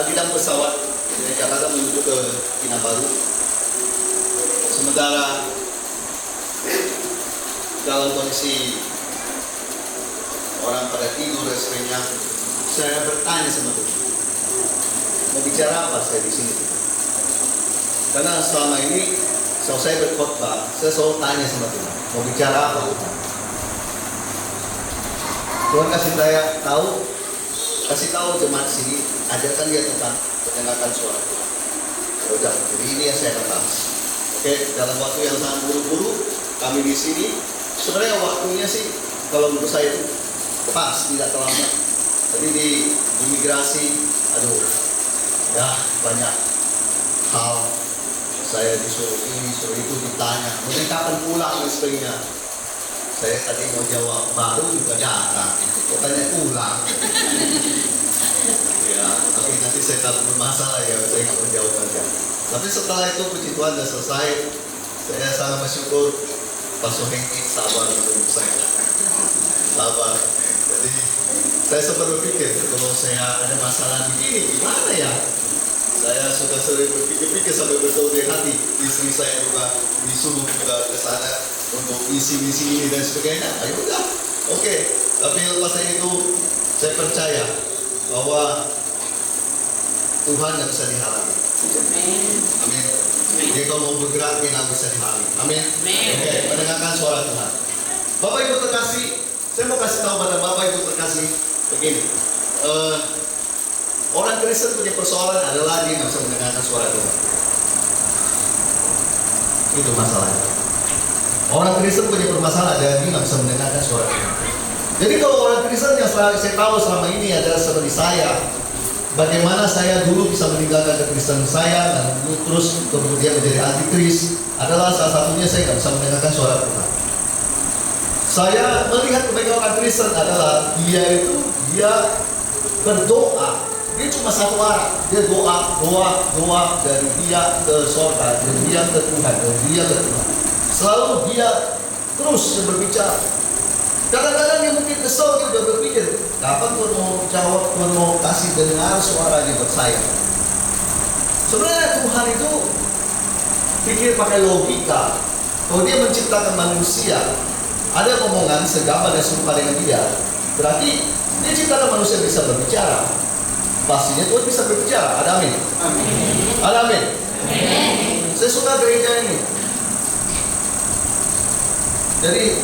bidang pesawat dari Jakarta menuju ke Kinabalu. Sementara dalam kondisi orang pada tidur dan sebagainya, saya bertanya sama Tuhan, mau bicara apa saya di sini? Karena selama ini kalau saya berkhotbah, saya selalu tanya sama Tuhan, mau bicara apa Tuhan? Tuhan kasih tahu jemaat sini, ajarkan dia tentang mendengarkan suara Tuhan. Ya udah, jadi ini yang saya katakan. Oke, dalam waktu yang sangat buru-buru, kami di sini. Sebenarnya waktunya sih, kalau menurut saya itu pas, tidak terlambat. Tapi di imigrasi, ya banyak hal. Saya disuruh ini, disuruh itu, ditanya, mungkin kapan pulang dan sebagainya. Saya tadi mau jawab, baru juga datang, kok tanya pulang. Ya, tapi nanti saya takut bermasalah ya, saya nggak mau jawab aja. Tapi setelah itu puji Tuhan sudah selesai, saya sangat bersyukur Pastor Hengki sabar menunggu saya. Sabar. Jadi saya sempat berpikir kalau saya ada masalah begini gimana ya? Saya sudah sering berpikir-pikir sampai berdoa di hati. Istri saya juga disuruh juga ke sana untuk misi-misi ini dan sebagainya. Ayo udah, oke. Tapi lepas itu saya percaya bahwa Tuhan tidak bisa dihalangi. Amin. Dia kalau mau bergerak dia nggak bisa dihalangi. Amin. Oke, mendengarkan suara Tuhan. Bapak Ibu terkasih, saya mau kasih tahu pada Bapak Ibu terkasih begini. Orang Kristen punya persoalan adalah dia nggak bisa mendengarkan suara Tuhan. Itu masalahnya. Orang Kristen punya permasalahan adalah dia nggak bisa mendengarkan suara Tuhan. Jadi kalau orang Kristen yang saya tahu selama ini adalah seperti saya, bagaimana saya dulu bisa meninggalkan kekristenan saya dan terus kemudian menjadi antikris adalah salah satunya saya nggak bisa mendengarkan suara Tuhan. Saya melihat kebaikan orang Kristen adalah dia berdoa. Dia cuma satu arah, dia doa dari dia ke surga, dari dia ke Tuhan, dari dia ke Tuhan. Selalu dia terus berbicara. Kadang-kadang dia mungkin kesel, dia udah berpikir, kapan Tuhan mau jawab, Tuhan mau kasih dengar suaranya buat saya. Sebenarnya Tuhan itu pikir pakai logika. Kalau dia menciptakan manusia, ada omongan segambar dan serupa dengan dia, berarti dia ciptakan manusia bisa berbicara. Pastinya Tuhan bisa berbicara. Ada amin? Amin. Ada amin? Amin. Saya suka gereja ini. Jadi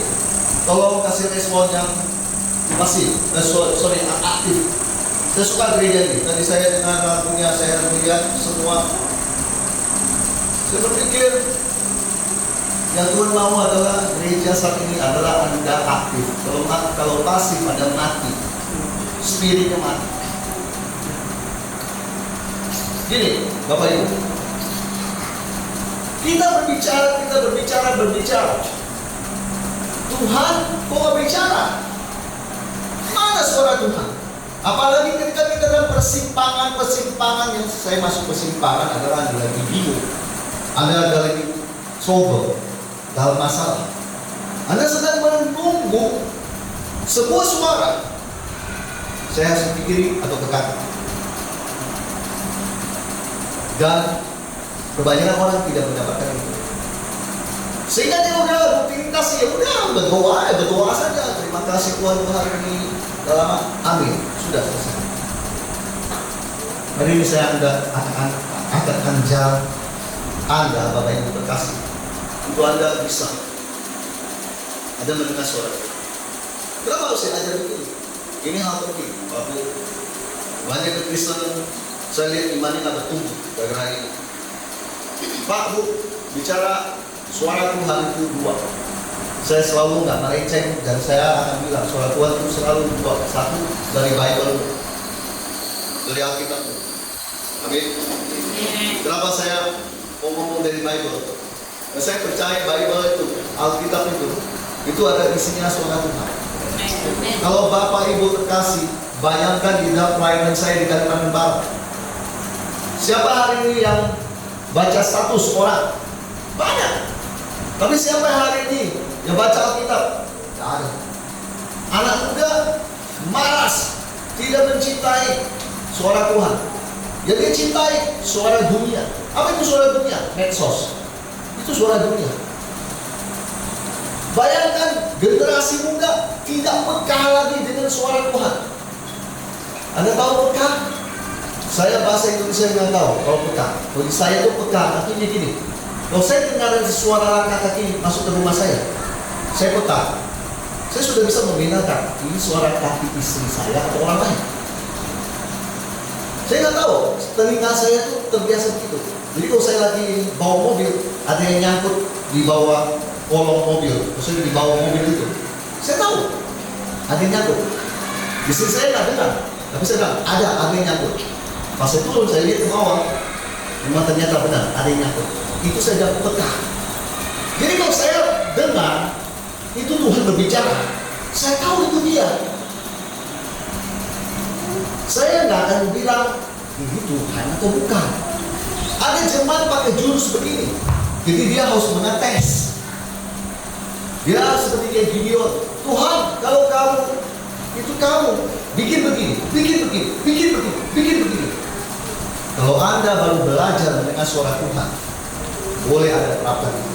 tolong kasih respon yang pasif, aktif. Saya suka gereja ini. Tadi saya dengar lagunya, saya melihat semua. Saya berpikir yang Tuhan mau adalah gereja saat ini adalah Anda aktif. Kalau pasif Anda mati, spiritnya mati. Gini, Bapak Ibu, kita berbicara. Tuhan kok gak bicara? Mana suara Tuhan? Apalagi ketika kita dalam persimpangan yang saya masuk persimpangan adalah Anda lagi bingung, Anda lagi trouble dalam masalah. Anda sedang menunggu sebuah suara. Saya harus ke kiri atau ke kanan. Dan kebanyakan orang tidak mendapatkan itu. Sehingga dia udah rutinitas, ya udah berdoa saja. Terima kasih Tuhan untuk hari ini. Dalam amin, sudah selesai. Hari ini saya akan jalan Anda, Bapak Ibu terkasih, untuk Anda bisa ada mendengar suara. Kenapa harus saya ajar begini? Ini hal penting, Bapak Ibu. Banyak kekristenan saya lihat imannya nggak bertumbuh gara-gara ini. Pak Bu, bicara suara Tuhan itu dua. Saya selalu nggak melenceng dan saya akan bilang suara Tuhan itu selalu dua. Satu dari Bible, dari Alkitab. Amin. Kenapa saya mau ngomong dari Bible? Nah, saya percaya Bible itu, Alkitab itu ada isinya suara Tuhan. Kalau Bapak Ibu terkasih, bayangkan di dalam pelayanan saya di Kalimantan Barat. Siapa hari ini yang baca status orang? Banyak. Tapi siapa hari ini yang baca Alkitab? Tidak ada. Anak muda malas, tidak mencintai suara Tuhan. Jadi dia cintai suara dunia. Apa itu suara dunia? Medsos. Itu suara dunia. Bayangkan generasi muda tidak peka lagi dengan suara Tuhan. Anda tahu peka? Saya bahasa Indonesia nggak tahu kalau peka. Bagi saya itu peka, artinya gini. Kalau saya dengar suara langkah kaki masuk ke rumah saya peka. Saya sudah bisa membedakan ini suara kaki istri saya atau orang lain. Saya nggak tahu, telinga saya itu terbiasa begitu. Jadi kalau saya lagi bawa mobil, ada yang nyangkut di bawah kolong mobil, maksudnya di bawah mobil itu, saya tahu ada yang nyangkut. Istri saya nggak dengar, tapi saya bilang ada yang nyangkut. Pas saya turun, saya lihat ke bawah, memang ternyata benar ada yang nyangkut. Itu saya dapat peka. Jadi kalau saya dengar itu Tuhan berbicara, saya tahu itu dia. Saya nggak akan bilang ini Tuhan atau bukan. Ada jemaat pakai jurus begini, jadi dia harus mengetes. Dia seperti kayak Gideon, Tuhan kalau kamu itu kamu bikin begini, bikin begini, bikin begini, bikin begini. Kalau Anda baru belajar mendengar suara Tuhan, boleh Anda terapkan itu.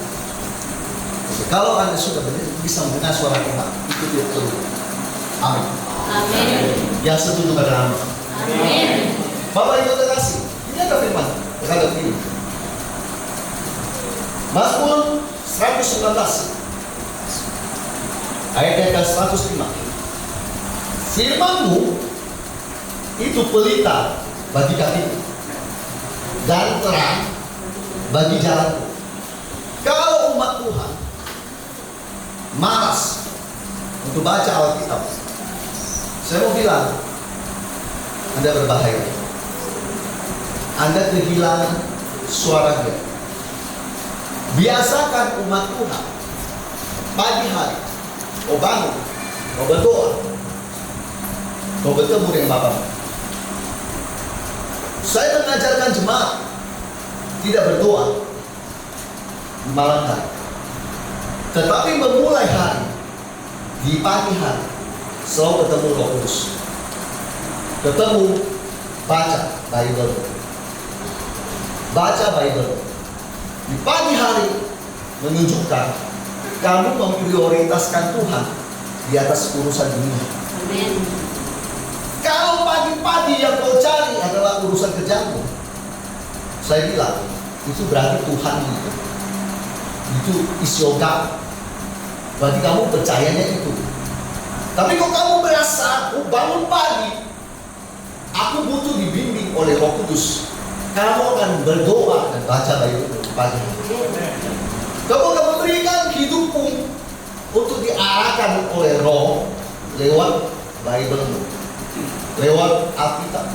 Kalau Anda sudah bisa mendengar suara Tuhan, itu tidak perlu. Amin. Amin. Yang setuju pada amin. Amin. Bapak Ibu terkasih, ini ada firman terhadap ini. Mazmur 119 ayat yang ke-105. Firman-Mu itu pelita bagi kakiku dan terang bagi jalanku. Kalau umat Tuhan malas untuk baca Alkitab, saya mau bilang, Anda berbahaya. Anda kehilangan suara Dia. Biasakan umat Tuhan pagi hari, kau bangun, kau berdoa, kau bertemu dengan Bapa. Saya mengajarkan jemaat tidak berdoa di malam hari, tetapi memulai hari di pagi hari selalu ketemu Roh Kudus, ketemu baca Bible, baca Bible di pagi hari menunjukkan kamu memprioritaskan Tuhan di atas urusan dunia. Amin. Kalau pagi-pagi yang kau cari adalah urusan kerjamu, saya bilang itu berarti Tuhan itu is your God. Berarti kamu percayanya itu. Tapi kalau kamu merasa aku bangun pagi, aku butuh dibimbing oleh Roh Kudus, kamu akan berdoa dan baca Bible pagi. Kamu akan memberikan hidupmu untuk diarahkan oleh Roh lewat Bible, lewat Alkitab.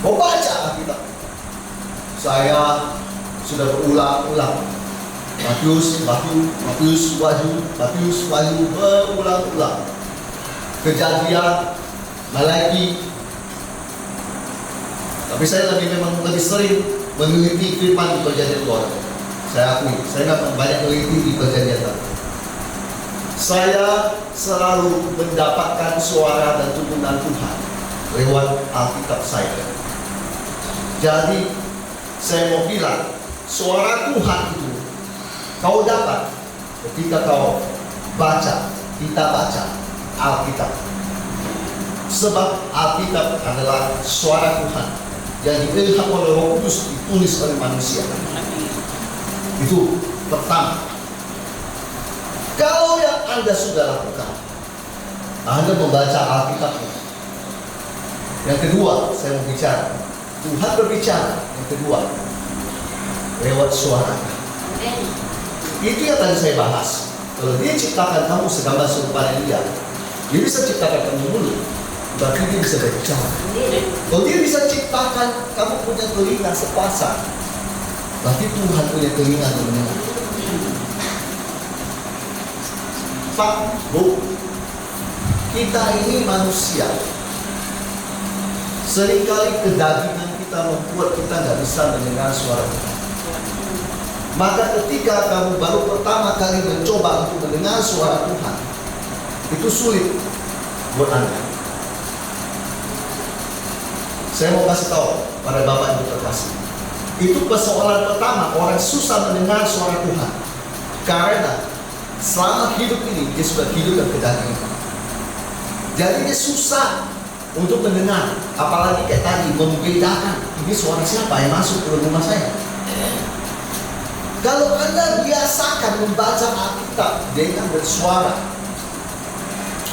Kau baca Alkitab. Saya sudah berulang-ulang Matius, Wahyu berulang-ulang. Kejadian, Malaki. Tapi saya memang lebih sering meneliti firman di Perjanjian Lama. Saya akui, saya nggak banyak meneliti di Perjanjian Lama. Saya selalu mendapatkan suara dan tuntunan Tuhan lewat Alkitab saya. Jadi saya mau bilang, suara Tuhan itu kau dapat ketika kau kita baca Alkitab. Sebab Alkitab adalah suara Tuhan yang diilham oleh Roh Kudus, ditulis oleh manusia. Itu pertama. Kalau yang Anda sudah lakukan, Anda membaca Alkitabnya. Yang kedua, saya mau bicara. Tuhan berbicara. Yang kedua, lewat suara. Itu yang tadi saya bahas. Kalau Dia ciptakan kamu segambar serupa Dia bisa ciptakan kamu mulut, berarti Dia bisa berbicara. Kalau Dia bisa ciptakan kamu punya telinga sepasang, berarti Tuhan punya telinga untuk mendengar. Pak, Bu, kita ini manusia. Seringkali kedagingan kita membuat kita nggak bisa mendengar suara Tuhan. Maka ketika kamu baru pertama kali mencoba untuk mendengar suara Tuhan, itu sulit buat Anda. Saya mau kasih tahu pada Bapak Ibu terkasih, itu persoalan pertama, orang susah mendengar suara Tuhan karena selama hidup ini dia sudah hidup dan kedagingan. Jadi dia susah untuk mendengar, apalagi kayak tadi membedakan ini suara siapa yang masuk ke rumah saya. Kalau Anda biasakan membaca Alkitab dengan bersuara.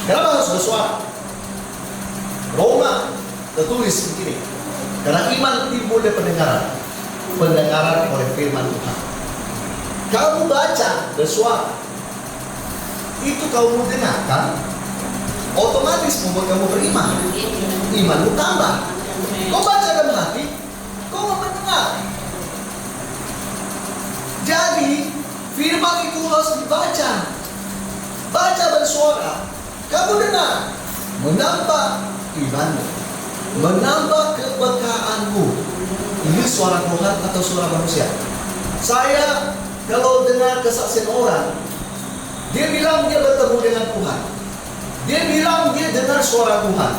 Kenapa harus bersuara? Roma tertulis begini, karena iman timbul dari pendengaran, pendengaran oleh firman Tuhan. Kamu baca bersuara, itu kamu dengarkan, otomatis membuat kamu beriman. Imanmu tambah. Kau baca dalam hati, kau mau mendengar. Jadi firman itu harus dibaca. Baca bersuara, kamu dengar, menambah imanmu, menambah keberkahanmu. Ini suara Tuhan atau suara manusia? Saya kalau dengar kesaksian orang, dia bilang dia bertemu dengan Tuhan, dia bilang dia dengar suara Tuhan,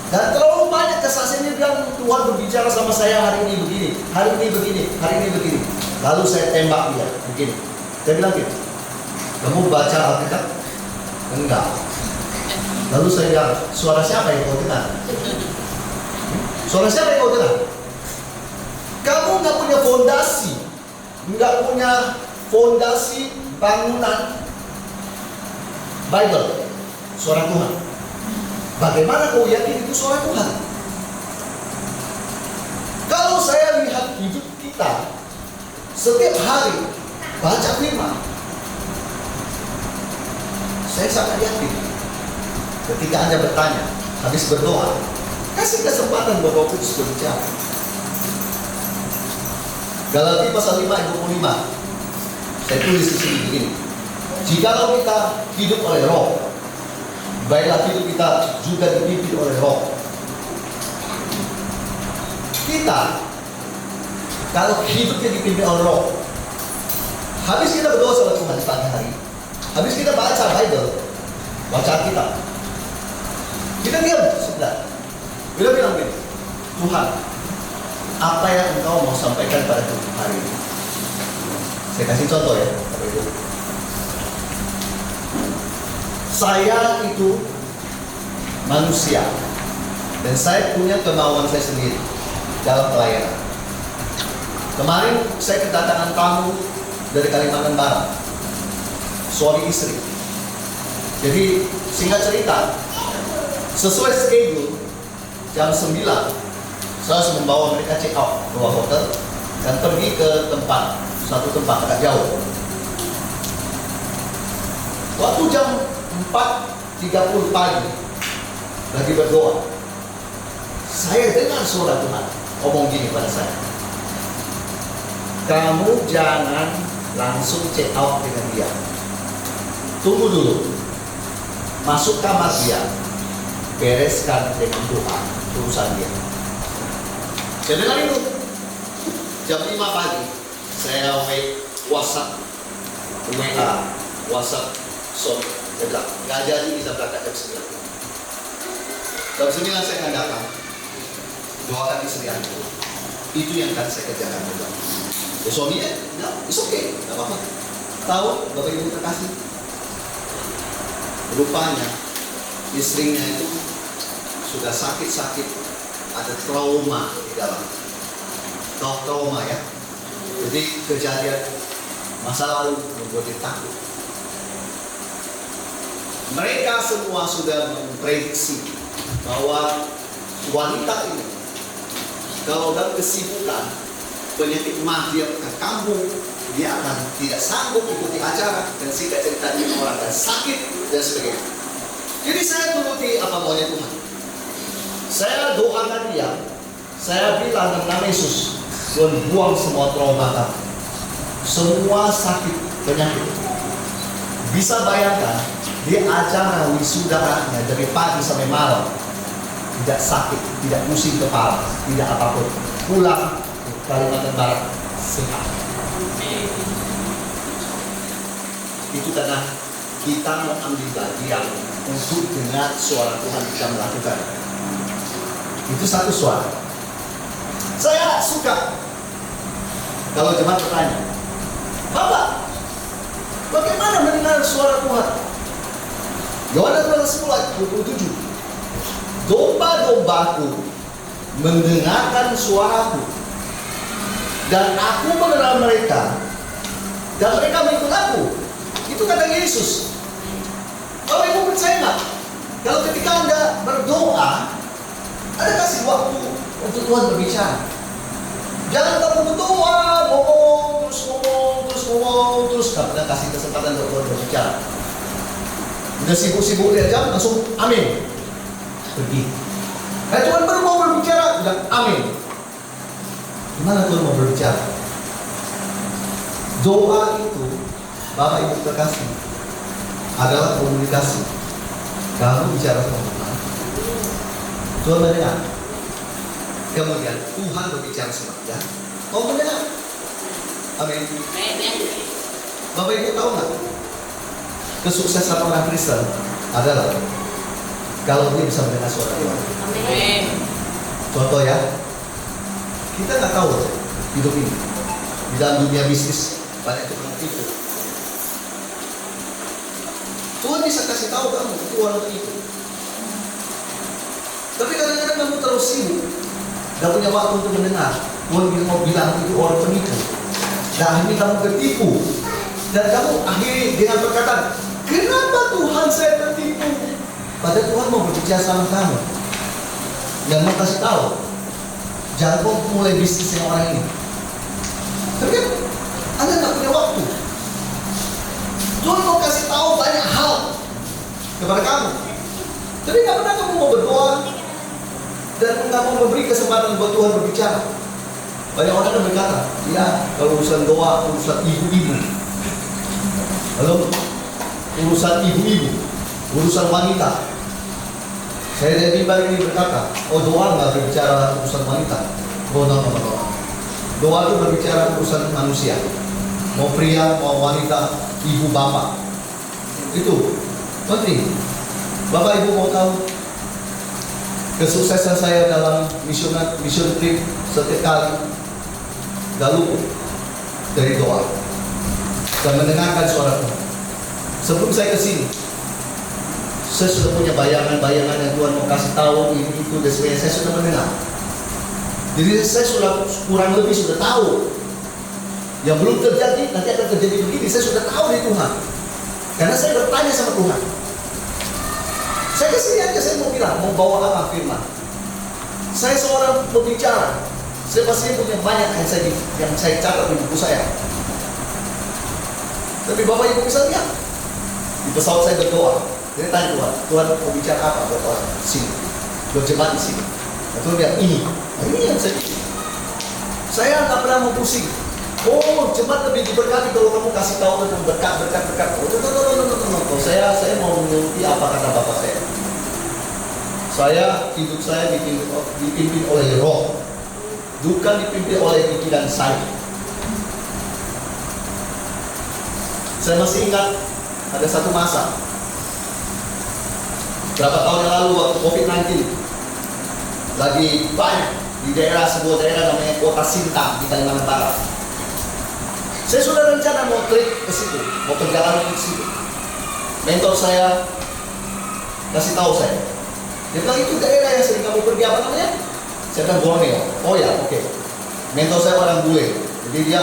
dan terlalu banyak kesaksian dia bilang Tuhan berbicara sama saya hari ini begini, hari ini begini, hari ini begini. Lalu saya tembak dia begini, saya bilang gitu, kamu baca Alkitab? Enggak. Lalu saya bilang, suara siapa yang kau dengar? Suara siapa yang kau dengar? Kamu nggak punya fondasi, nggak punya fondasi bangunan Bible, suara Tuhan. Bagaimana kau yakin itu suara Tuhan? Kalau saya lihat hidup kita setiap hari baca firman, saya sangat yakin. Ketika Anda bertanya, habis berdoa, kasih kesempatan buat Roh Kudus berbicara. Galatia pasal 5 ayat 25. Saya tulis di sini begini. Jikalau kita hidup oleh Roh, baiklah hidup kita juga dipimpin oleh Roh. Kita kalau hidupnya dipimpin oleh Roh, habis kita berdoa sama Tuhan pagi hari, habis kita baca Bible, baca Alkitab, kita diam sebentar. Kita bilang gini, Tuhan, apa yang Engkau mau sampaikan pada hari ini? Saya kasih contoh ya. Saya itu manusia, dan saya punya kemauan saya sendiri dalam pelayanan. Kemarin saya kedatangan tamu dari Kalimantan Barat, suami istri. Jadi singkat cerita, sesuai schedule jam 9 saya harus membawa mereka check out keluar hotel dan pergi ke satu tempat agak jauh. Waktu jam 4.30 pagi lagi berdoa, saya dengar suara Tuhan ngomong gini pada saya, kamu jangan langsung check out dengan dia, tunggu dulu, masuk kamar dia, bereskan dengan Tuhan urusan dia. Saya dengar itu jam 5 pagi, saya WhatsApp, so saya bilang, nggak jadi kita berangkat jam 9. Jam 9 saya akan datang, doakan istri Anda. Itu yang akan saya kerjakan juga. Ya suaminya, no, it's okay, nggak apa-apa. Tahu, Bapak Ibu terkasih, rupanya istrinya itu sudah sakit-sakit, ada trauma di dalam. Tahu trauma ya? Jadi kejadian masa lalu membuat dia takut. Mereka semua sudah memprediksi bahwa wanita ini kalau dalam kesibukan penyakit mah dia ke kampung, dia akan tidak sanggup ikuti acara dan singkat cerita dia orang akan sakit dan sebagainya. Jadi saya turuti apa maunya Tuhan. Saya doakan dia, saya bilang dalam nama Yesus, Tuhan buang semua trauma kamu, semua sakit penyakit. Bisa bayangkan dia acara wisudanya dari pagi sampai malam, tidak sakit, tidak pusing kepala, tidak apapun. Pulang ke Kalimantan Barat sehat. Itu karena kita mau ambil bagian untuk dengar suara Tuhan kita melakukan. Itu satu suara. Saya suka kalau jemaat bertanya, Bapak, bagaimana mendengar suara Tuhan? Yohanes 10 ayat 27. Domba-dombaku mendengarkan suaraku, dan aku mengenal mereka, dan mereka mengikut aku. Itu kata Yesus. Bapak Ibu percaya nggak? Kalau ketika Anda berdoa, Anda kasih waktu untuk Tuhan berbicara. Jangan kamu berdoa, ngomong, terus Anda kasih kesempatan untuk Tuhan berbicara. Udah sibuk-sibuk dia jam, langsung amin. Pergi. Tuhan baru mau berbicara, udah amin. Gimana Tuhan mau berbicara? Doa itu, Bapak Ibu terkasih, adalah komunikasi. Kamu bicara sama Tuhan, Tuhan mendengar. Kemudian Tuhan berbicara sama dia, kau mendengar. Amin. Bapak Ibu tahu nggak? Kesuksesan orang Kristen adalah kalau dia bisa mendengar suara Tuhan. Amin. Contoh ya, kita nggak tahu hidup ini di dalam dunia bisnis banyak tukang tipu. Tuhan bisa kasih tahu kamu itu orang itu. Tapi kadang-kadang kamu terlalu sibuk, gak punya waktu untuk mendengar. Tuhan mau bilang itu orang penipu. Dan ini kamu ketipu. Dan kamu akhiri dengan perkataan, kenapa Tuhan saya tertipu? Padahal Tuhan mau berbicara sama kamu. Yang mau kasih tahu, jangan kau mulai bisnis dengan orang ini. Tapi kan Anda gak punya waktu. Tuhan mau kasih tahu banyak hal kepada kamu, tapi gak pernah kamu mau berdoa dan gak mau memberi kesempatan buat Tuhan berbicara. Banyak orang yang berkata, ya kalau urusan doa, urusan ibu-ibu. Lalu urusan ibu-ibu, urusan wanita. Saya dari mimbar ini berkata, oh doa nggak berbicara urusan wanita. Oh no. Doa itu berbicara urusan manusia. Mau pria, mau wanita, ibu bapak. Itu penting. Bapak ibu mau tahu kesuksesan saya dalam mission trip setiap kali gak luput dari doa dan mendengarkan suara Tuhan. Sebelum saya ke sini, saya sudah punya bayangan-bayangan yang Tuhan mau kasih tahu ini itu dan sebagainya. Saya sudah mendengar. Jadi saya sudah kurang lebih sudah tahu yang belum terjadi nanti akan terjadi begini. Saya sudah tahu dari Tuhan karena saya bertanya sama Tuhan. Saya kesini aja saya mau bilang mau bawa apa firman. Saya seorang pembicara. Saya pasti punya banyak yang saya catat di buku saya. Tapi Bapak Ibu bisa lihat di pesawat saya berdoa. Dia tanya Tuhan mau bicara apa buat orang di sini, buat jemaat di sini. Dan Tuhan bilang ini yang saya nggak pernah mau pusing. Oh, jemaat lebih diberkati kalau kamu kasih tahu tentang berkat. Oh, saya mau menuruti apa kata Bapak saya. Hidup saya dipimpin oleh Roh, bukan dipimpin oleh pikiran saya. Saya masih ingat ada satu masa berapa tahun yang lalu waktu COVID-19 lagi banyak di sebuah daerah namanya Kota Sintang di Kalimantan Barat. Saya sudah rencana mau trip ke situ, mau perjalanan ke situ. Mentor saya kasih tahu saya, dia bilang itu daerah yang sering kamu pergi apa namanya? Saya bilang Borneo. Oh ya, oke. Mentor saya orang bule, jadi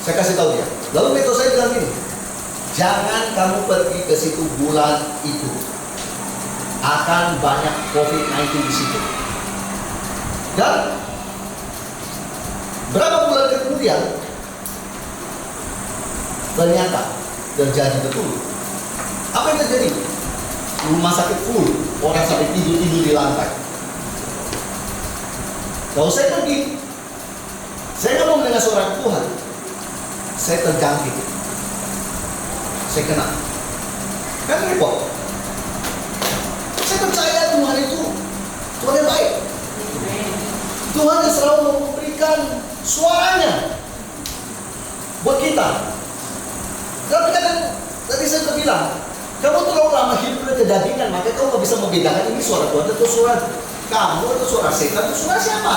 saya kasih tahu dia. Lalu mentor saya bilang gini, jangan kamu pergi ke situ bulan itu, akan banyak COVID-19 di situ. Dan berapa bulan kemudian ternyata terjadi betul. Apa yang terjadi? Rumah sakit full, orang sampai tidur di lantai. Kalau saya pergi, saya nggak mau mendengar suara Tuhan. Saya terjangkit, saya kena. Kan repot. Saya percaya Tuhan itu Tuhan yang baik. Tuhan yang selalu memberikan suaranya buat kita. Tapi kadang tadi saya sudah bilang, kamu terlalu lama hidupnya kedagingan, makanya kamu nggak bisa membedakan ini suara Tuhan atau suara kamu atau suara setan atau suara siapa.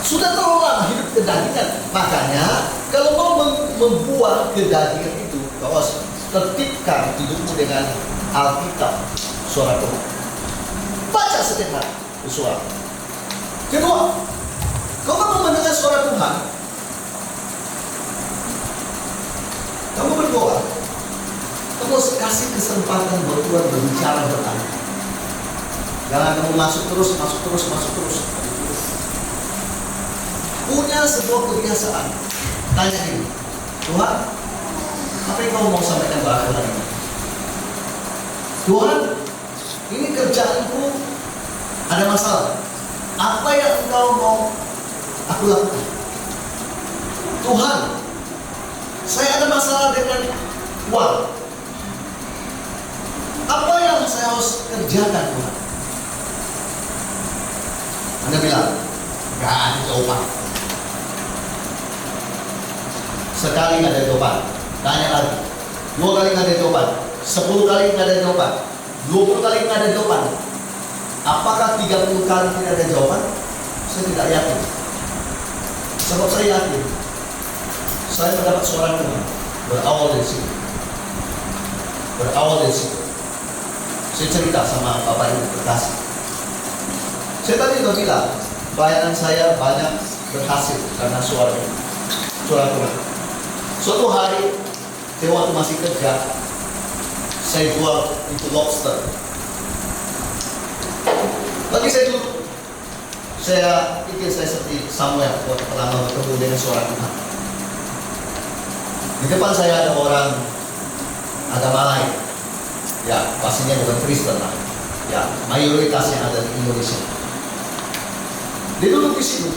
Sudah terlalu lama hidup kedagingan. Makanya kalau mau membuang kedagingan itu, kau harus tertibkan hidupmu dengan Alkitab, suara Tuhan. Baca setiap hari suara. Kedua, kau mau mendengar suara Tuhan, kamu berdoa. Kamu harus kasih kesempatan buat Tuhan berbicara bertanya. Jangan kamu masuk terus. Punya sebuah kebiasaan. Tanya ini, Tuhan, apa yang kamu mau sampaikan pada aku hari ini? Tuhan, ini kerjaanku ada masalah. Apa yang engkau mau aku lakukan? Tuhan, saya ada masalah dengan uang. Apa yang saya harus kerjakan, Tuhan? Anda bilang, gak ada jawaban. Sekali nggak ada jawaban, tanya lagi. 2 kali nggak ada jawaban, 10 kali nggak ada jawaban, 20 kali nggak ada jawaban. Apakah 30 kali tidak ada jawaban? Saya tidak yakin. Sebab saya yakin, saya mendapat suara Tuhan berawal dari situ. Saya cerita sama Bapak Ibu berkasih. Saya tadi sudah bilang, pelayanan saya banyak berhasil karena suara Tuhan. Suatu hari, saya waktu masih kerja, saya jual itu lobster. Lagi saya duduk, saya pikir saya seperti Samuel waktu pertama bertemu dengan suara Tuhan. Di depan saya ada orang agama lain, ya pastinya bukan Kristen lah, ya mayoritasnya ada di Indonesia. Dia duduk di situ,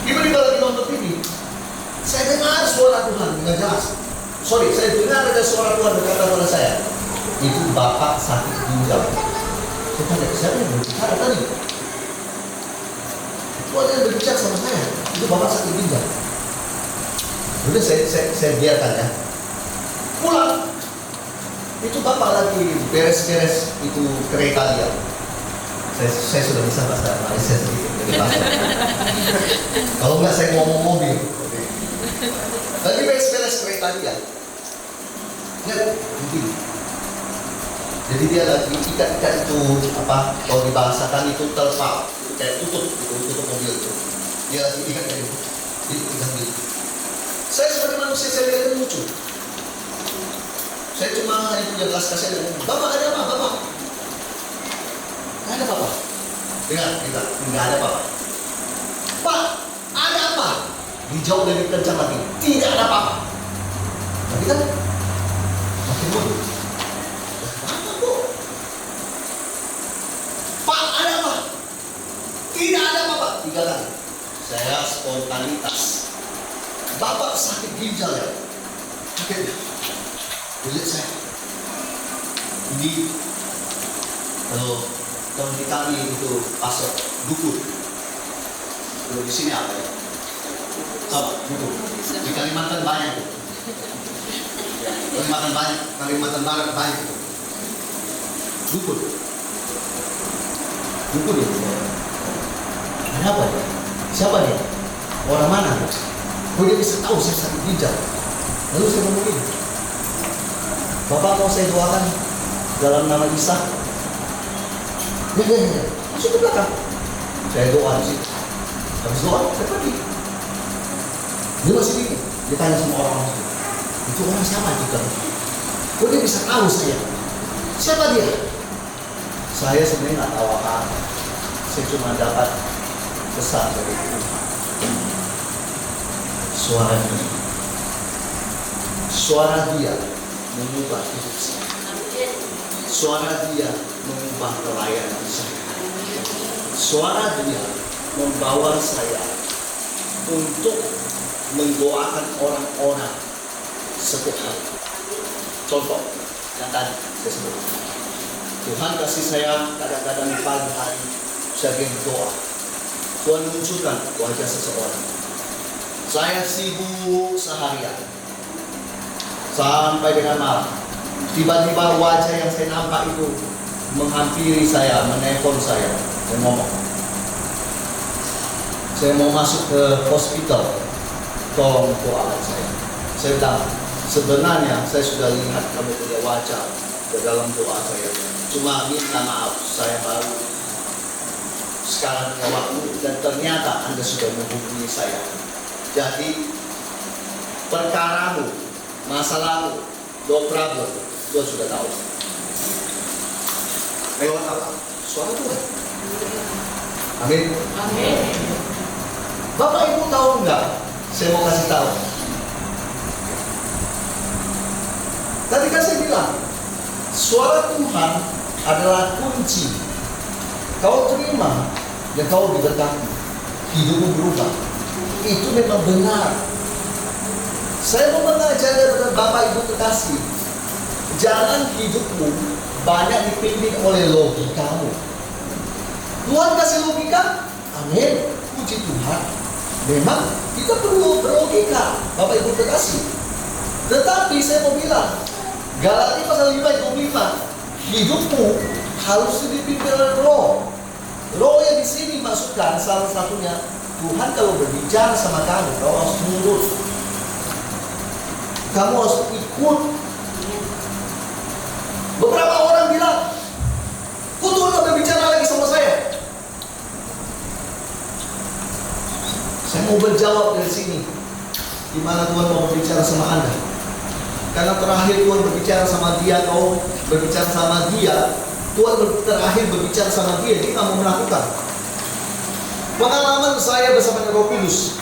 tiba-tiba lagi nonton TV. Saya dengar suara Tuhan dengan jelas. Saya dengar ada suara Tuhan berkata kepada saya, itu Bapak sakit ginjal. Saya tanya, siapa yang berbicara tadi? Itu ada yang berbicara sama saya, itu Bapak sakit ginjal. Udah saya biarkan ya. Pulang, itu Bapak lagi beres-beres itu kereta dia. Saya sudah bisa bahasa Malaysia sedikit dari bahasa. Kalau enggak saya ngomong mobil. Lagi beres-beres kereta dia. Jadi dia lagi ikat itu apa? Kalau dibahasakan itu terpal, kayak tutup mobil itu. Dia lagi ikat kayak itu. Saya sebagai manusia saya lihat itu lucu. Saya cuma itu jelas kasih dia. Bapak ada apa? Bapak? Nggak ada Bapak. Dengar kita, nggak ada Bapak. Pak, ada apa? Dijawab dari kencang lagi, tidak ada apa-apa. Tapi kan makin bodoh. Apa kok? Pak, ada apa? Tidak ada apa-apa. 3 kali. Saya spontanitas. Bapak sakit ginjal ya? Sakit. Lihat saya. Ini kalau di kami itu pasar dukun. Kalau di sini apa ya? Sama, dukun. Di Kalimantan banyak tuh. Kalimantan Barat banyak tuh. Dukun itu. Ada apa ya? Siapa dia? Orang mana? Kok dia bisa tahu saya sakit ginjal? Lalu saya ngomong ini, Bapak mau saya doakan dalam nama Isa? Ya. Masuk ke belakang. Saya doa di situ. Habis doa, saya pergi. Dia masih bingung. Dia tanya sama orang-orang itu orang siapa juga? Kok dia bisa tahu saya? Siapa dia? Saya sebenarnya nggak tahu apa-apa. Saya cuma dapat pesan dari Tuhan. Suara dia mengubah hidup saya. Suara dia mengubah pelayanan saya. Suara dia membawa saya untuk mendoakan orang-orang setiap hari. Contoh yang tadi saya sebut. Tuhan kasih saya kadang-kadang pagi hari saya berdoa. Tuhan munculkan wajah seseorang. Saya sibuk seharian sampai dengan malam. Tiba-tiba wajah yang saya nampak itu menghampiri saya, menelpon saya, dan ngomong, Saya mau masuk ke hospital, tolong doakan saya. Saya bilang, sebenarnya saya sudah lihat kamu punya wajah ke dalam doa saya. Cuma minta maaf, saya baru sekarang punya waktu dan ternyata Anda sudah menghubungi saya. Jadi perkaramu, masalahmu, no problem, Tuhan sudah tahu. Lewat apa? Suara Tuhan. Amin. Amin. Bapak Ibu tahu nggak? Saya mau kasih tahu. Tadi kan saya bilang, suara Tuhan adalah kunci. Kau terima dan kau diberkati, hidupmu berubah. Itu memang benar. Saya mau mengajar kepada Bapak Ibu kekasih, jangan hidupmu banyak dipimpin oleh logikamu. Tuhan kasih logika, amin, puji Tuhan. Memang kita perlu berlogika, Bapak Ibu kekasih. Tetapi saya mau bilang, Galatia pasal 5 ayat 25, hidupmu harus dipimpin oleh roh. Roh yang di sini masukkan salah satunya, Tuhan kalau berbicara sama kamu, kau harus nurut. Kamu harus ikut. Beberapa orang bilang, kok Tuhan gak berbicara lagi sama saya? Saya mau berjawab dari sini, di mana Tuhan mau berbicara sama Anda. Karena terakhir Tuhan berbicara sama dia, kau berbicara sama dia, Tuhan terakhir berbicara sama dia, dia nggak mau melakukan. Pengalaman saya bersama dengan Roh Kudus,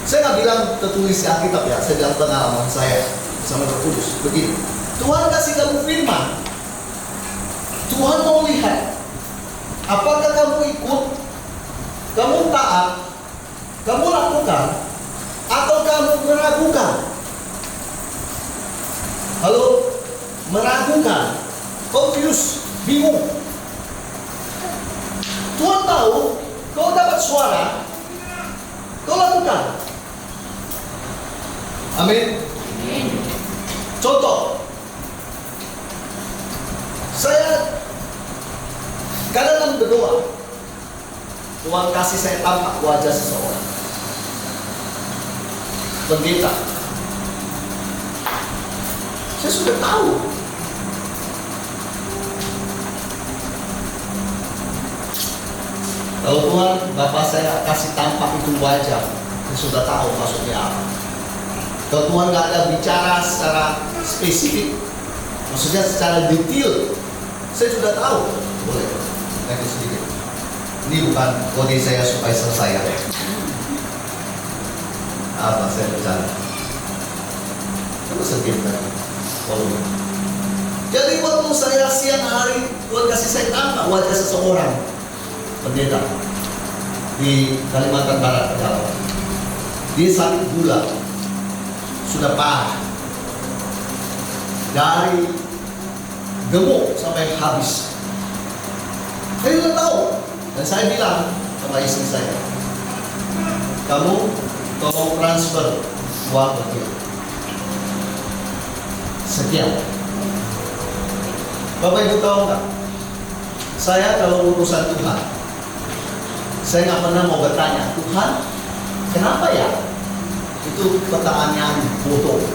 saya nggak bilang tertulis di Alkitab ya, saya bilang pengalaman saya bersama Roh Kudus. Begini, Tuhan kasih kamu firman, Tuhan mau lihat apakah kamu ikut, kamu taat, kamu lakukan, atau kamu meragukan. Halo, meragukan, confused, bingung. Tuhan tahu kau dapat suara, kau lakukan. Amin. Contoh, saya kadang-kadang berdoa, Tuhan kasih saya tampak wajah seseorang, pendeta. Saya sudah tahu. Kalau Tuhan, Bapak saya kasih tampak itu wajah, saya sudah tahu maksudnya apa. Kalau Tuhan nggak ada bicara secara spesifik, maksudnya secara detail, saya sudah tahu. Boleh, nanti sedikit. Ini bukan kode saya supaya selesai ya. Apa saya bercanda? Terus sedikit tadi. Jadi waktu saya siang hari, Tuhan kasih saya tampak wajah seseorang pendeta di Kalimantan Barat, Jawa. Dia sakit gula, sudah parah, dari gemuk sampai habis. Saya sudah tahu, dan saya bilang sama istri saya, kamu tolong transfer uang ke dia. Sekian. Bapak Ibu tahu nggak? Saya kalau urusan Tuhan, saya nggak pernah mau bertanya, Tuhan, kenapa ya? Itu pertanyaan bodoh.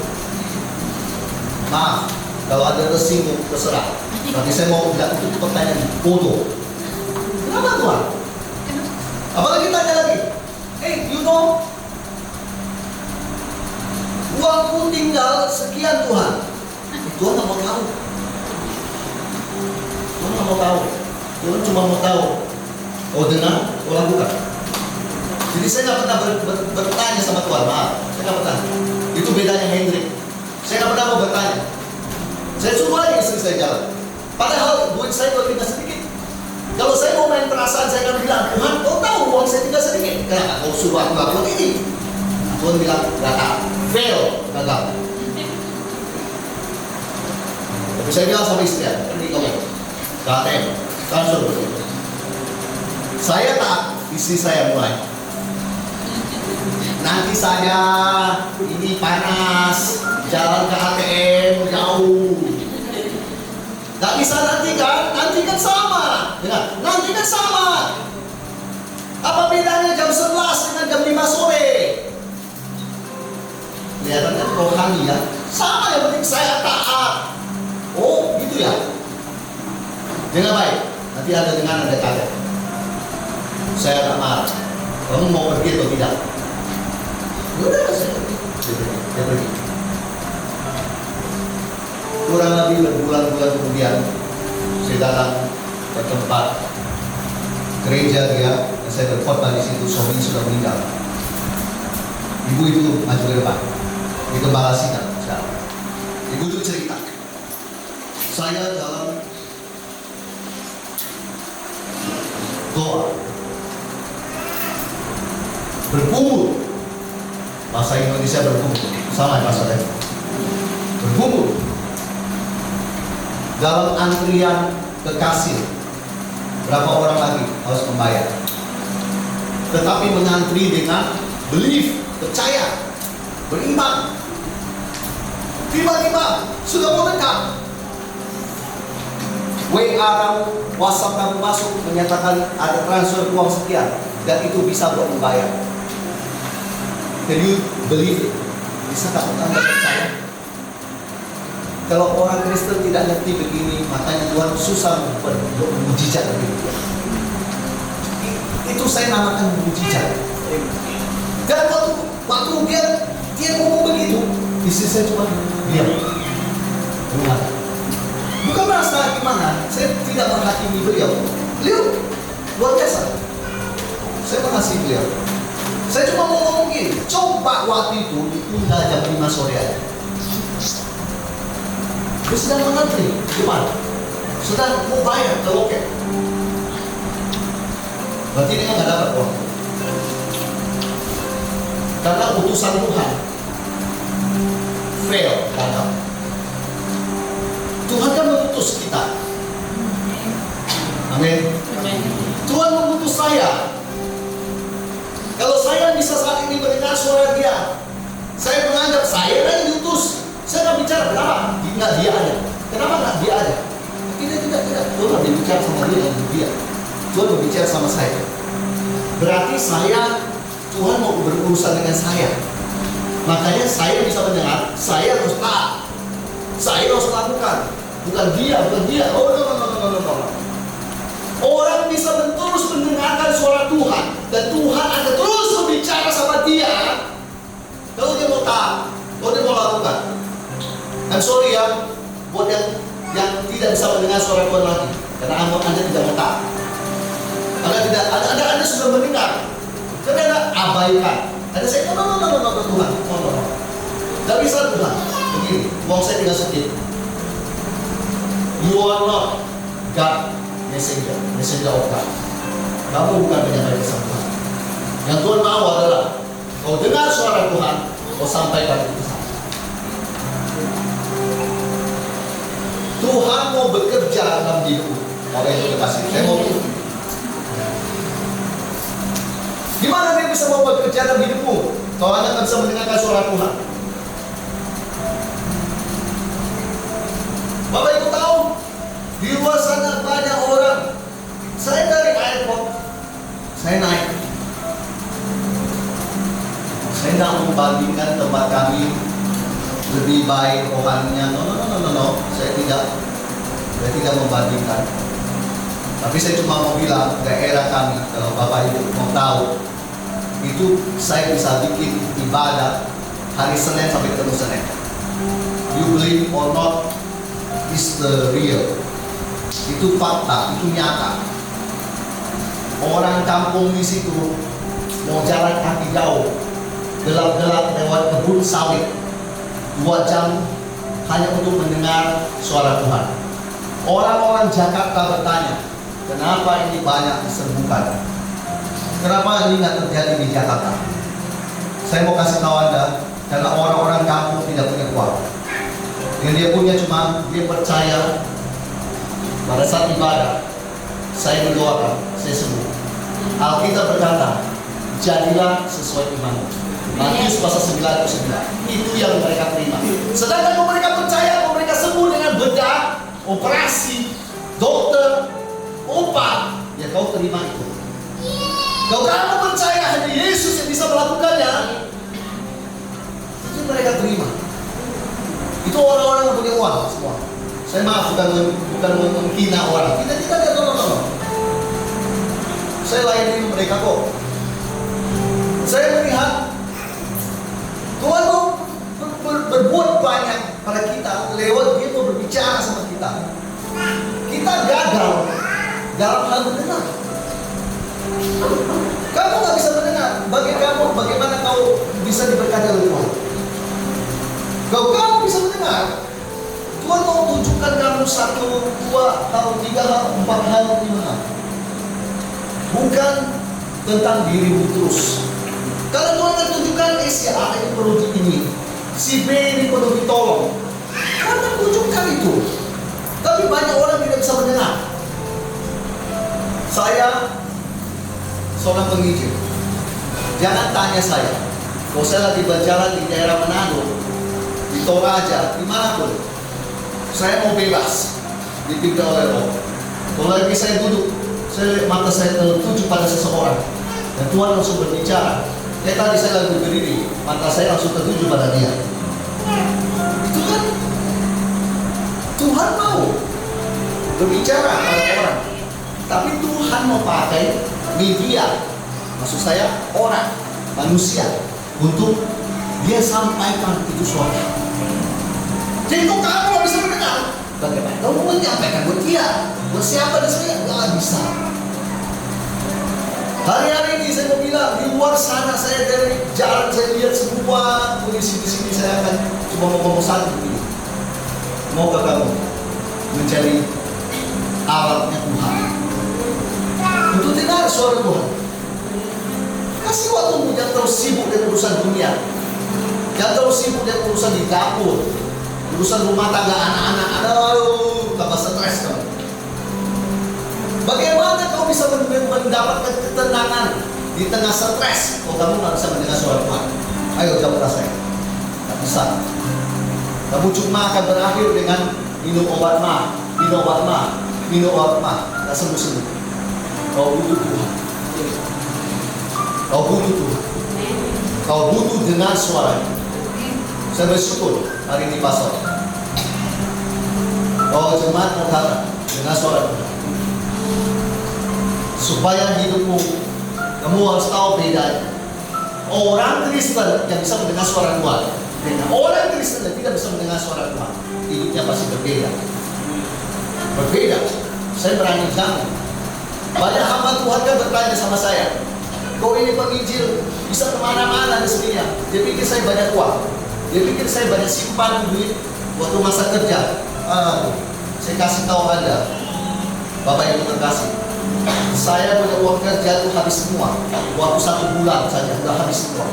Maaf, kalau ada tersinggung terserah. Tapi saya mau bilang itu pertanyaan bodoh. Kenapa Tuhan? Apalagi tanya lagi, you know, uangku tinggal sekian Tuhan. Tuhan nggak mau tahu. Tuhan nggak mau tahu. Tuhan cuma mau tahu. Oh dengar, oh lakukan. Jadi saya nggak pernah bertanya sama Tuhan. Maaf, saya nggak pernah. Itu bedanya Hendrik. Saya nggak pernah mau bertanya. Saya suruh aja istri saya jalan. Padahal duit saya kalau tinggal sedikit. Kalau saya mau main perasaan, saya akan bilang, Tuhan, kau tahu uang saya tinggal sedikit. Kenapa kau suruh aku lakukan ini? Tuhan bilang, gagal, fail, gagal. Tapi saya bilang sama istri, ini kamu, KTM, transfer. Saya tak, istri saya mulai. Nanti saja, ini panas, jalan ke ATM jauh. Gak bisa nanti kan sama. Dengar, nanti kan sama. Apa bedanya jam 11 dengan jam 5 sore? Kelihatannya rohani ya. Sama, yang penting saya taat. Oh, gitu ya. Dengan baik. Nanti ada dengan ada kaget. Saya tak marah. Kamu mau pergi atau tidak? Udah, saya pergi. Dia pergi. Kurang lebih berbulan-bulan kemudian saya datang ke tempat gereja dia, dan saya berkhotbah di situ. Suami sudah meninggal. Ibu itu maju ke depan, dikembalasikan. Ibu itu cerita, saya dalam doa bergumul, bahasa Indonesia bergumul, sama ya bahasa lain, bergumul dalam antrian ke kasir. Berapa orang lagi harus membayar, tetapi mengantri dengan belief, percaya, beriman. Tiba-tiba sudah mau dekat, WA kamu, WhatsApp kamu masuk menyatakan ada transfer uang sekian, dan itu bisa buat membayar. Can you believe it? Bisa tak Anda percaya? Kalau orang Kristen tidak ngerti begini, makanya Tuhan susah mujizat bagi dia. Itu saya namakan mujizat. Dan waktu dia ngomong begitu, istri saya cuma diam. Bukan merasa gimana, saya tidak menghakimi beliau. Beliau luar biasa. Saya mengasihi beliau. Saya cuma mau ngomong gini, coba waktu itu ditunda jam 5 sore aja. Dia sedang mengantri, gimana? Sedang mau bayar ke loket. Berarti dia nggak dapat uang. Karena utusan Tuhan fail, gagal. Tuhan kan mengutus kita. Amin. Tuhan mengutus saya. Kalau saya bisa saat ini mendengar suara dia, saya menganggap saya yang diutus. Saya nggak bicara, kenapa? Nggak dia aja. Kenapa nggak dia aja? Tidak. Tuhan berbicara sama dia. Tuhan berbicara sama saya. Berarti Tuhan mau berurusan dengan saya. Makanya saya bisa mendengar, saya harus taat. Saya harus lakukan. Bukan dia. Oh, no. Orang bisa terus mendengarkan suara Tuhan, dan Tuhan akan terus berbicara sama dia kalau dia mau taat, kalau dia mau lakukan. I'm sorry ya, buat yang tidak bisa mendengar suara Tuhan lagi, karena Anda tidak mau taat. Anda sudah mendengar, tapi Anda abaikan. Anda saya, no Tuhan, no. Tidak bisa Tuhan, begini, uang saya tinggal sedikit. You are not God messenger of God. Kamu bukan penyampaian pesan Tuhan. Yang Tuhan mau adalah kau dengar suara Tuhan, kau sampaikan itu. Tuhan mau bekerja dalam hidupmu. Oleh itu kasih. Saya mau tuh. Gimana dia bisa mau bekerja dalam hidupmu kalau Anda tidak bisa mendengarkan suara Tuhan? Bapak Ibu tahu, di luar sana banyak orang. Saya dari airport, saya naik. Saya tidak membandingkan tempat kami lebih baik rohaninya. No. Saya tidak membandingkan. Tapi saya cuma mau bilang daerah kami, kalau Bapak Ibu mau tahu, itu saya bisa bikin ibadah hari Senin sampai ketemu Senin. You believe or not, is the real. Itu fakta, itu nyata. Orang kampung di situ mau jalan kaki jauh, gelap-gelap lewat kebun sawit 2 jam hanya untuk mendengar suara Tuhan. Orang-orang Jakarta bertanya, kenapa ini banyak disembuhkan? Kenapa ini nggak terjadi di Jakarta? Saya mau kasih tahu Anda, karena orang-orang kampung tidak punya uang. Yang dia punya cuma dia percaya pada saat ibadah, saya mendoakan, saya sembuh. Alkitab berkata, jadilah sesuai iman. Matius pasal 9 ayat 9. Itu yang mereka terima. Sedangkan mereka percaya, mereka sembuh dengan bedah, operasi, dokter, obat. Ya kau terima itu. Kalau kamu percaya hanya Yesus yang bisa melakukannya, itu mereka terima. Itu orang-orang yang punya uang semua. Saya maaf, bukan menghina orang. Kita tidak, no. Saya layani mereka kok. Saya melihat Tuhan mau berbuat banyak pada kita lewat Dia mau berbicara sama kita. Kita gagal dalam hal mendengar. Kamu nggak bisa mendengar. Bagi kamu, bagaimana kau bisa diberkati oleh Tuhan? Kalau kamu bisa mendengar, Tuhan mau tunjukkan kamu 1, 2, atau 3 hal, 4 hal, 5 hal. Bukan tentang dirimu terus. Kalau Tuhan akan tunjukkan, si A ini perlu ini, si B ini perlu ditolong, Tuhan akan tunjukkan itu. Tapi banyak orang tidak bisa mendengar. Saya seorang penginjil. Jangan tanya saya. Kalau saya lagi berjalan di daerah Manado, di Toraja, dimanapun, saya mau bebas, dipimpin oleh Roh. Kalau lagi saya duduk, mata saya tertuju pada seseorang, dan Tuhan langsung berbicara. Kayak tadi saya lagi berdiri, mata saya langsung tertuju pada dia. Itu kan Tuhan mau berbicara pada orang, tapi Tuhan mau pakai media, maksud saya orang, manusia, untuk Dia sampaikan itu suara. Jadi kok kamu gak bisa mendengar? Bagaimana kamu menyampaikan buat dia? Buat siapa di sini? Gak bisa. Hari-hari ini saya mau bilang, di luar sana saya dari jalan saya lihat semua kondisi di sini. Saya akan coba ngomong satu begini. Maukah kamu menjadi alatnya Tuhan untuk dengar suara Tuhan? Kasih waktumu, jangan terlalu sibuk dengan urusan dunia, jangan terlalu sibuk dengan urusan di dapur, urusan rumah tangga anak-anak. Aduh, tambah stres kamu. Bagaimana kau bisa mendapatkan ketenangan di tengah stres kalau kamu nggak bisa mendengar suara Tuhan? Ayo kamu rasain. Nggak bisa. Kamu cuma akan berakhir dengan minum obat mah, nggak sembuh-sembuh. Kau butuh Tuhan. Kau butuh Tuhan. Kau butuh dengar suaranya. Saya bersyukur hari ini pastor. Kau jemaat mengharap dengar suara Tuhan. Supaya hidupmu, kamu harus tahu bedanya. Orang Kristen yang bisa mendengar suara Tuhan dengan orang Kristen yang tidak bisa mendengar suara Tuhan, hidupnya pasti berbeda. Berbeda. Saya berani jamin. Banyak hamba Tuhan kan bertanya sama saya, kau ini penginjil bisa kemana-mana di sini ya? Dia pikir saya banyak uang, dia pikir saya banyak simpan duit waktu masa kerja. Saya kasih tahu Anda, Bapak Ibu terkasih, saya punya uang kerja itu habis semua. Waktu 1 bulan saja sudah habis semua.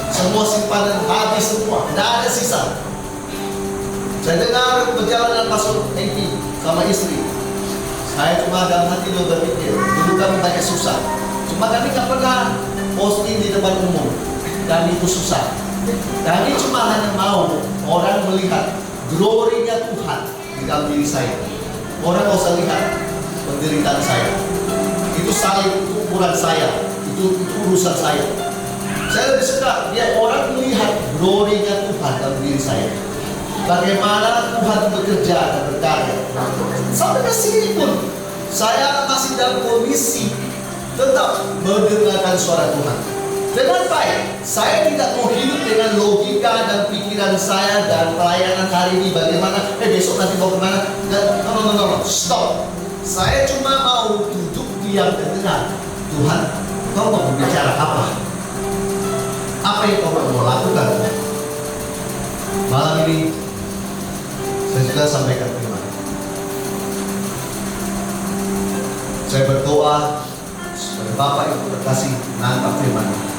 Semua simpanan habis semua, tidak ada sisa. Saya dengar perjalanan masuk IT sama istri. Saya cuma dalam hati dia berpikir, dulu kami banyak susah, cuma kami tak pernah posting di depan umum. Kami itu susah. Kami cuma hanya mau orang melihat glory-nya Tuhan di dalam diri saya. Orang nggak usah lihat penderitaan saya. Itu salib, itu ukuran saya, itu urusan saya. Saya lebih suka biar orang melihat glory-nya Tuhan dalam diri saya. Bagaimana Tuhan bekerja dan berkarya. Sampai ke sini pun saya masih dalam kondisi tetap mendengarkan suara Tuhan dengan baik. Saya tidak mau hidup dengan logika dan pikiran saya dan pelayanan hari ini bagaimana, besok nanti mau kemana. No, stop. Saya cuma mau duduk diam dan dengar. Tuhan, kau mau berbicara apa? Apa yang kau mau lakukan? Malam ini saya juga sampaikan firman. Saya berdoa supaya Bapak Ibu terkasih nangkap firman.